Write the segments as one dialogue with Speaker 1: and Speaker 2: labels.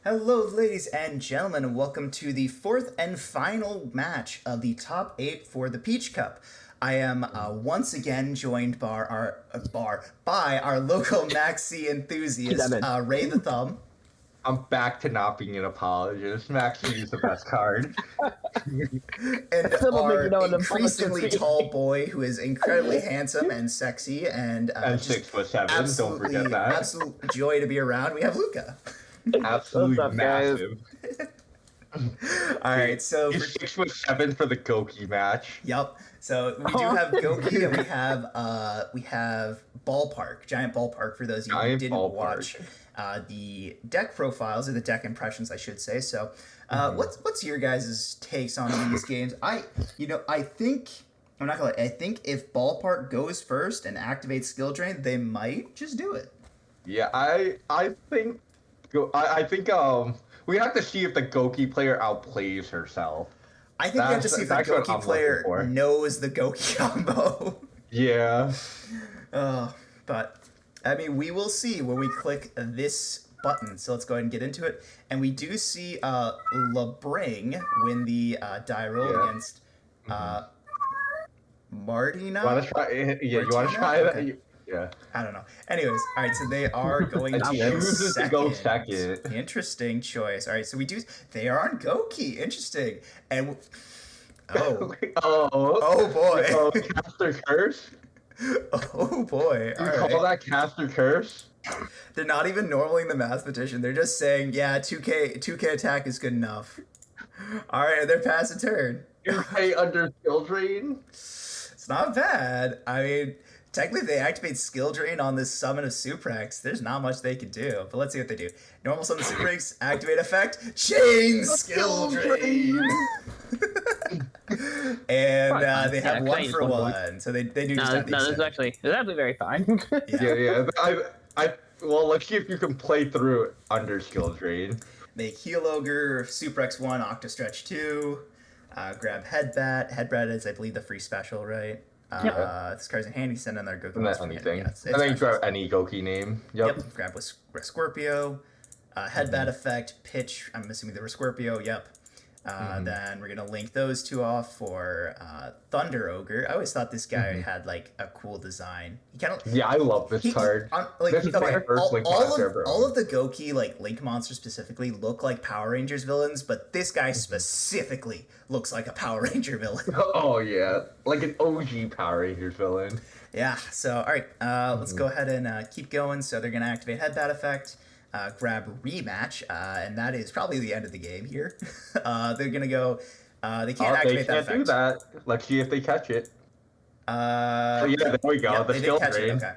Speaker 1: Hello, ladies and gentlemen, and welcome to the fourth and final match of the top 8 for the Peach Cup. I am once again joined by our local Maxi enthusiast, Ray the Thumb.
Speaker 2: I'm back to not being an apologist. Maxi is the best card.
Speaker 1: And our increasingly tall boy who is incredibly handsome and sexy and
Speaker 2: 6'7", don't forget that.
Speaker 1: Absolute joy to be around. We have Luca.
Speaker 2: Absolutely massive.
Speaker 1: All right, so
Speaker 2: he's 6'7" for the Gouki match.
Speaker 1: Yep. So we do have Gouki, and we have Ballpark, giant Ballpark. For those of you who didn't watch the deck profiles or the deck impressions, I should say. So, what's your guys' takes on these games? I think I'm not gonna lie. I think if Ballpark goes first and activates Skill Drain, they might just do it.
Speaker 2: Yeah, I think we have to see if the Gouki player outplays herself.
Speaker 1: I think we have to see if the Gouki player knows the Gouki combo.
Speaker 2: Yeah.
Speaker 1: But, I mean, we will see when we click this button. So let's go ahead and get into it. And we do see LeBring win the die roll against Martina.
Speaker 2: You want to try? Yeah, you want to try that?
Speaker 1: Okay.
Speaker 2: Yeah.
Speaker 1: I don't know. Anyways, all right, so they are going to
Speaker 2: go second.
Speaker 1: Interesting choice. All right, so they are on Gouki. Interesting. And oh boy.
Speaker 2: Caster Curse?
Speaker 1: Oh boy.
Speaker 2: You call that Caster Curse?
Speaker 1: They're not even normaling the mathematician. They're just saying, yeah, 2K attack is good enough. All right, they're past a turn.
Speaker 2: 2K under skill drain?
Speaker 1: It's not bad. I mean, technically, if they activate Skill Drain on this summon of Suprex, there's not much they can do. But let's see what they do. Normal summon Suprex, activate effect, Chain Skill Drain! And they have 1 for 1. So they do just have these.
Speaker 3: No, this is actually very fine.
Speaker 2: Yeah. Well, let's see if you can play through it under Skill Drain.
Speaker 1: Make Heal Ogre, Suprex 1, Octa Stretch 2, grab Headbat. Headbat is, I believe, the free special, right? This card's in hand, send in their Gouki.
Speaker 2: And that's anything. And then you grab any Gouki name. Yep.
Speaker 1: Grab with Scorpio. Headbat effect, pitch. I'm assuming they were Scorpio. Yep. Then we're gonna link those two off for Thunder Ogre. I always thought this guy had like a cool design. He kind of
Speaker 2: I love this card. This is my first Link monster, bro.
Speaker 1: All of the Gouki like Link monsters specifically look like Power Rangers villains, but this guy specifically looks like a Power Ranger villain.
Speaker 2: Oh yeah, like an OG Power Rangers villain.
Speaker 1: Yeah. So all right, let's go ahead and keep going. So they're gonna activate Headbat effect. Grab rematch, and that is probably the end of the game here. They're gonna go. They can't activate that effect.
Speaker 2: They can't do that. Let's see if they catch it. There we go.
Speaker 1: Yeah,
Speaker 2: the skill drain.
Speaker 1: Okay.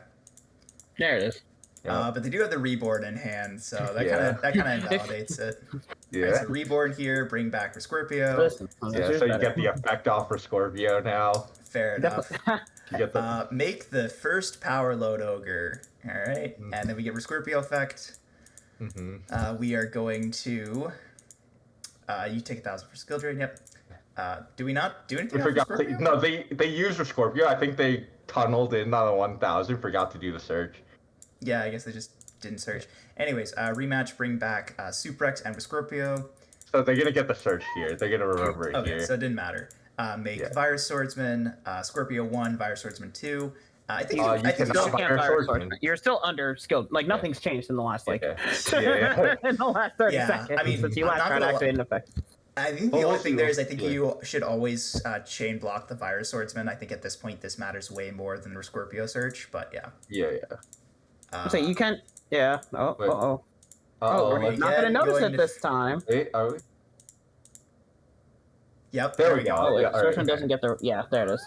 Speaker 3: There it is.
Speaker 1: But they do have the reborn in hand, so that kind of invalidates it.
Speaker 2: Yeah.
Speaker 1: Right, so reborn here, bring back for Scorpio.
Speaker 2: So you get the effect off for Scorpio now.
Speaker 1: Fair enough.
Speaker 2: You get the
Speaker 1: make the first power load ogre. All right, and then we get for Scorpio effect. We are going to. You take 1,000 for skill drain. Yep. Do we not do anything?
Speaker 2: No, they used the Scorpio. I think they tunneled in on the 1,000. Forgot to do the search.
Speaker 1: Yeah, I guess they just didn't search. Anyways, rematch. Bring back Suprex and Scorpio.
Speaker 2: So they're gonna get the search here. They're gonna remember it here.
Speaker 1: So it didn't matter. Make Virus Swordsman, Scorpio 1, Virus Swordsman 2. I think
Speaker 3: you're still under skilled. Like nothing's changed in the last
Speaker 1: in
Speaker 3: the last 30 seconds.
Speaker 1: I mean,
Speaker 3: since you last tried activating effect.
Speaker 1: I think the only thing there is I think you should always chain block the Virus Swordsman. I think at this point this matters way more than the Scorpio search, but
Speaker 3: So you can't. Yeah. Oh. We're not gonna notice it this time.
Speaker 2: Wait, are we?
Speaker 1: Yep.
Speaker 2: There we go.
Speaker 3: Swordsman doesn't get the. Yeah, there it is.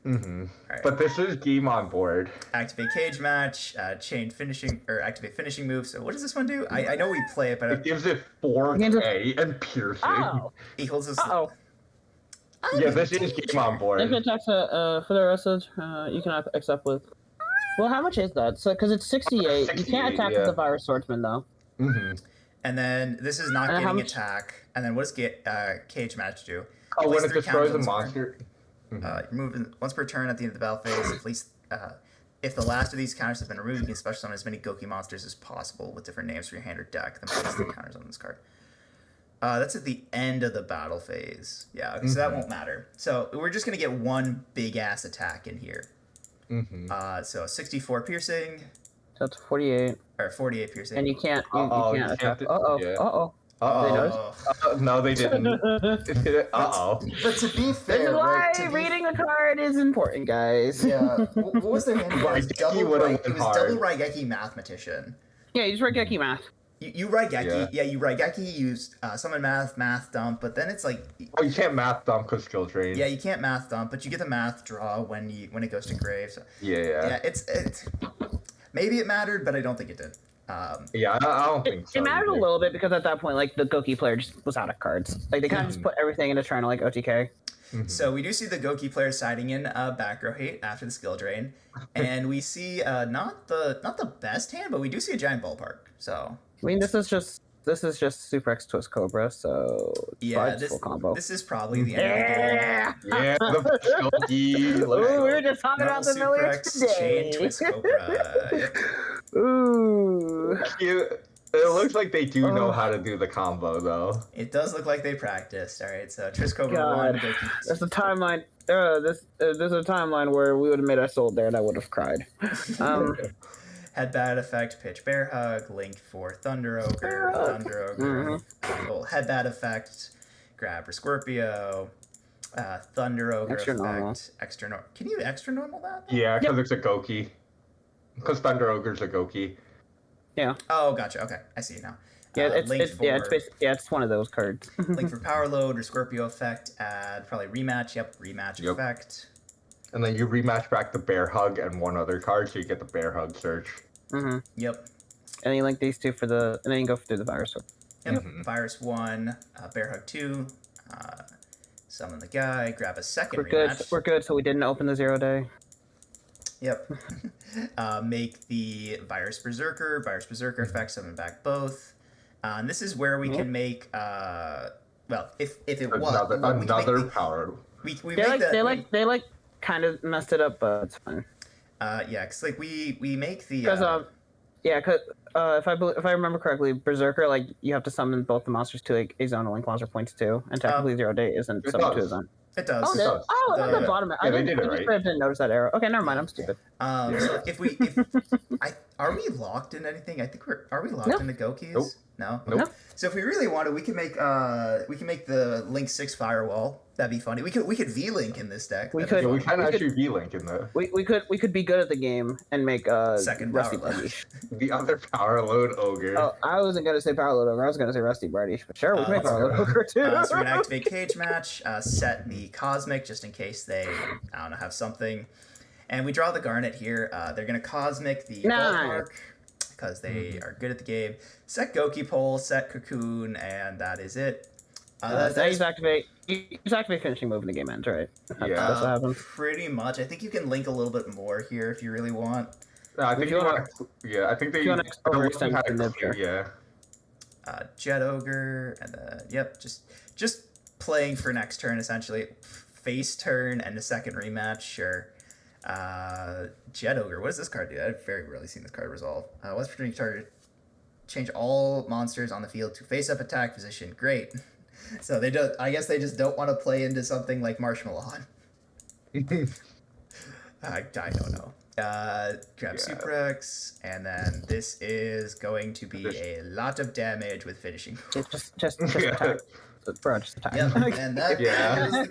Speaker 1: Right.
Speaker 2: But this is game on board.
Speaker 1: Activate cage match, chain finishing or activate finishing move. So what does this one do? I know we play it, but
Speaker 2: it gives it 4K and piercing.
Speaker 1: Equals this.
Speaker 2: Yeah, this is game on board.
Speaker 3: If it attacks for the rest of you can accept with. Well, how much is that? So because it's 68, you can't attack with the Virus Swordsman though.
Speaker 1: And then this is not getting attack. And then what does cage match do?
Speaker 2: Oh, when it destroys a monster.
Speaker 1: You're moving once per turn at the end of the battle phase. At least if the last of these counters have been removed, you can special summon as many Gouki monsters as possible with different names for your hand or deck, then place the counters on this card. That's at the end of the battle phase. Yeah, okay, so that won't matter. So we're just going to get one big-ass attack in here. So 64 piercing.
Speaker 3: That's 48.
Speaker 1: Or 48 piercing.
Speaker 3: And you can't attack.
Speaker 2: No, they didn't.
Speaker 1: But to be fair,
Speaker 3: this is why reading the card is important, guys.
Speaker 1: Yeah. What was their hand? It was double Raigeki Mathematician.
Speaker 3: Yeah, you just Raigeki Math.
Speaker 1: You Raigeki, you Raigeki, you summon math dump, but then it's like...
Speaker 2: Oh, you can't math dump because skill drain.
Speaker 1: Yeah, you can't math dump, but you get the math draw when it goes to grave. So.
Speaker 2: Yeah,
Speaker 1: it's maybe it mattered, but I don't think it did.
Speaker 2: I don't think so.
Speaker 3: It mattered a little bit because at that point, like, the Gouki player just was out of cards. Like, they kind of just put everything into trying to, like, OTK.
Speaker 1: So we do see the Gouki player siding in back row hate after the skill drain, and we see not the best hand, but we do see a giant ballpark. So
Speaker 3: I mean, this is just Super X Twist Cobra. So
Speaker 1: yeah,
Speaker 3: full combo.
Speaker 1: This is probably the end of the game.
Speaker 2: Yeah, the Gouki.
Speaker 3: Ooh, we were just talking about the
Speaker 1: Super
Speaker 3: millions
Speaker 1: X
Speaker 3: today.
Speaker 1: Chain Twist Cobra. Yep.
Speaker 3: Ooh.
Speaker 2: It looks like they do know how to do the combo, though.
Speaker 1: It does look like they practiced. All right, so Twist Cobra 1.
Speaker 3: There's a timeline. There's a timeline where we would have made our soul there, and I would have cried.
Speaker 1: Had bad effect, pitch bear hug, link for Thunder Ogre. Had bad effect, grab for Scorpio. Thunder Ogre
Speaker 3: Extra
Speaker 1: effect.
Speaker 3: normal.
Speaker 1: Extra normal. Can you extra normal that?
Speaker 2: Yeah, because it's a Gouki. Because Thunder Ogre's a Gouki.
Speaker 3: Yeah.
Speaker 1: Oh, gotcha. Okay, I see now.
Speaker 3: Yeah, it's one of those cards.
Speaker 1: Link for Power Load or Scorpio effect. Add probably rematch. Yep, rematch effect.
Speaker 2: And then you rematch back the Bear Hug and one other card, so you get the Bear Hug search.
Speaker 1: Yep.
Speaker 3: And then you link these two and then you go through the virus.
Speaker 1: Yep. Virus 1, Bear Hug 2. Summon the guy. Grab a second rematch.
Speaker 3: We're good. So we didn't open the 0 day.
Speaker 1: Yep. Make the Virus Berserker effect, summon back both. And this is where we can make, well, if it was
Speaker 2: another power.
Speaker 3: They kind of messed it up, but it's fine.
Speaker 1: Yeah, because like we make the.
Speaker 3: Because if I remember correctly, Berserker, like, you have to summon both the monsters to like a zone link monster points too, and technically 0 day isn't summoned to a zone.
Speaker 1: It does.
Speaker 3: At the bottom. I didn't notice that arrow. Okay, never mind. I'm stupid.
Speaker 1: So are we locked in anything? I think are we locked into Gokis?
Speaker 2: Nope.
Speaker 1: No. So if we really wanted, we can make the Link 6 firewall. That'd be funny. We could V-Link in this deck.
Speaker 2: We can actually V-Link in the.
Speaker 3: We could be good at the game and make
Speaker 1: second
Speaker 3: Rusty
Speaker 1: power load.
Speaker 2: The other power load ogre.
Speaker 3: Oh, I wasn't gonna say power load ogre. I was gonna say Rusty British, but sure, we can make power load ogre too.
Speaker 1: So we're gonna activate Cage Match, set the Cosmic just in case they have something, and we draw the Garnet here. They're gonna Cosmic the Ballpark because they are good at the game. Set Gouki Pole, set Cocoon, and that is it.
Speaker 3: Now you activate finishing move in the game ends, right? That's what happens.
Speaker 1: Pretty much. I think you can link a little bit more here if you really want.
Speaker 2: I think you want to. Yeah, I think they.
Speaker 3: Overextend the nib.
Speaker 2: Yeah.
Speaker 1: Jet Ogre, and then just playing for next turn essentially. Face turn and a second rematch. Sure. Jet Ogre. What does this card do? I've very rarely seen this card resolve. What's for target? Change all monsters on the field to face-up attack position. Great. So they don't. I guess they just don't want to play into something like Marshmallow. I don't know. Grab Super X, and then this is going to be a lot of damage with finishing.
Speaker 3: Just attack. Bro, just attack.
Speaker 1: Yep, and that is the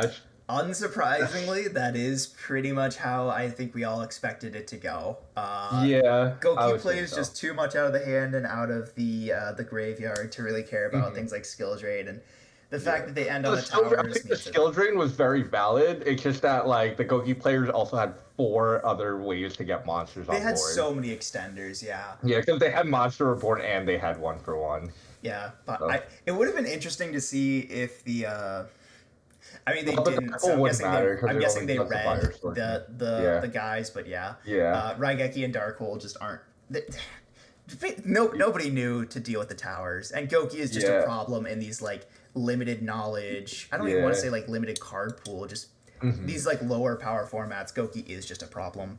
Speaker 1: game. Unsurprisingly, that is pretty much how I think we all expected it to go. Gouki plays just too much out of the hand and out of the graveyard to really care about things like skill drain, and the fact that they end on the towers.
Speaker 2: I think the skill drain was very valid. It's just that like the Gouki players also had 4 other ways to get monsters on board.
Speaker 1: They had so many extenders, yeah.
Speaker 2: Yeah, because they had Monster Reborn and they had 1-for-1.
Speaker 1: Yeah, but it would have been interesting to see if the. I mean, they didn't. So I'm guessing they read the guys, but yeah. Raigeki and Darkhold just aren't. Nobody knew to deal with the towers, and Gouki is just a problem in these like limited knowledge. I don't even want to say like limited card pool. Just these like lower power formats, Gouki is just a problem.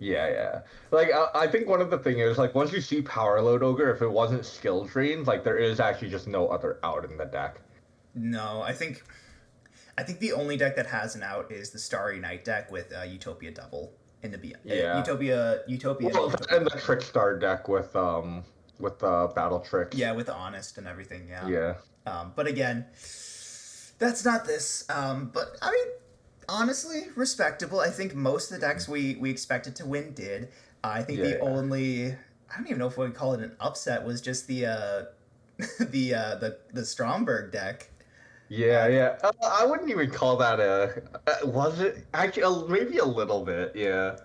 Speaker 2: Yeah. Like, I think one of the thing is, like, once you see Power Load Ogre, if it wasn't skill drained, like, there is actually just no other out in the deck.
Speaker 1: No, I think the only deck that has an out is the Starry Night deck with Utopia Double in the Utopia.
Speaker 2: Well, and the Trickstar deck with Battle Tricks.
Speaker 1: Yeah, with the Honest and everything. Yeah.
Speaker 2: Yeah.
Speaker 1: But again, that's not this. But I mean, honestly, respectable. I think most of the decks we expected to win did. I think the only, I don't even know if we would call it an upset, was just the Stromberg deck.
Speaker 2: Yeah. I wouldn't even call that was it? Actually, maybe a little bit, yeah.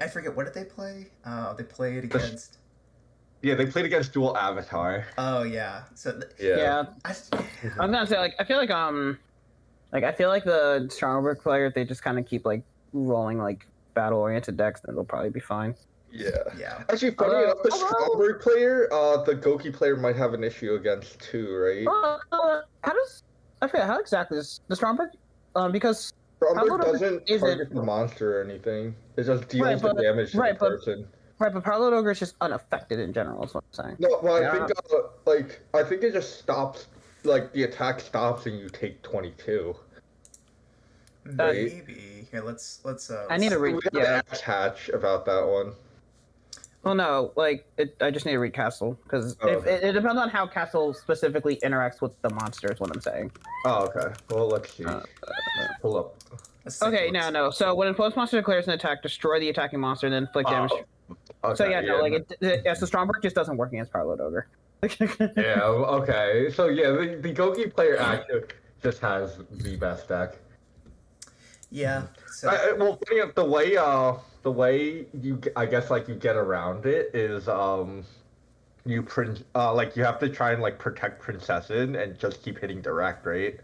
Speaker 1: I forget, what did they play? They played against...
Speaker 2: Yeah, they played against Dual Avatar.
Speaker 1: Oh, yeah. So
Speaker 3: I'm gonna say, like, I feel like the Stromberg player, if they just kind of keep, like, rolling, like, battle-oriented decks, then they'll probably be fine.
Speaker 2: Yeah. Actually, funny enough, the Stromberg player, the Gouki player might have an issue against too, right?
Speaker 3: How exactly is the Stromberg? Because
Speaker 2: Stromberg doesn't target the monster or anything. It just deals the damage to the person.
Speaker 3: Right, but Power Load Ogre is just unaffected in general, is what I'm saying.
Speaker 2: No, well, I think it just stops, like, the attack stops and you take 22.
Speaker 1: Maybe. Here, let's
Speaker 3: I need to read.
Speaker 2: Yeah, hatch about that one.
Speaker 3: Well, no, like, I just need to read Castle, because it depends on how Castle specifically interacts with the monster, is what I'm saying.
Speaker 2: Oh, okay. Well, let's see. Pull up.
Speaker 3: Okay, no. So, when an opposed monster declares an attack, destroy the attacking monster and then inflict damage. Okay, so, the Stromberg just doesn't work against Power Load Ogre.
Speaker 2: Yeah, okay. So, yeah, the Gouki player actually just has the best deck.
Speaker 1: Yeah. So...
Speaker 2: well, the way you, I guess, like, you get around it is you have to try and, like, protect Princessin and just keep hitting direct, right?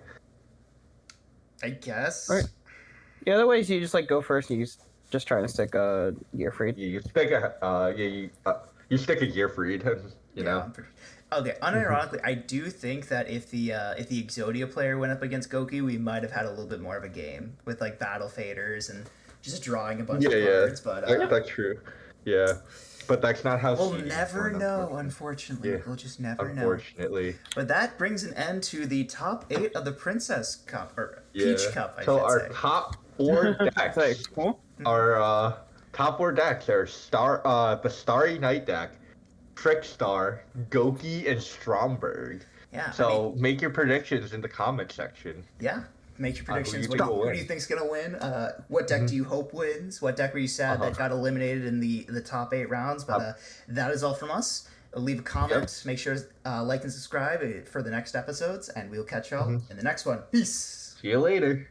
Speaker 1: I guess.
Speaker 3: Right. The other way is you just, like, go first and you just try to stick a Gearfried.
Speaker 2: Yeah, you stick a Gearfried, you know.
Speaker 1: Okay, unironically, I do think that if the Exodia player went up against Gouki, we might have had a little bit more of a game with, like, battle faders and just drawing a bunch of cards. But
Speaker 2: that's true. Yeah, but that's not how.
Speaker 1: We'll never know, unfortunately. Yeah. We'll just never know.
Speaker 2: Unfortunately.
Speaker 1: But that brings an end to the top 8 of the Princess Cup, or Peach Cup, I should say.
Speaker 2: So our top 4 decks are the Starry Night deck, Trickstar, Gouki, and Stromberg.
Speaker 1: Yeah.
Speaker 2: So make your predictions in the comment section.
Speaker 1: Yeah. Make your predictions. Who do you think's gonna win? What deck do you hope wins? What deck were you sad that got eliminated in the top 8 rounds? But that is all from us. Leave a comment. Yep. Make sure like and subscribe for the next episodes, and we'll catch y'all in the next one. Peace.
Speaker 2: See you later.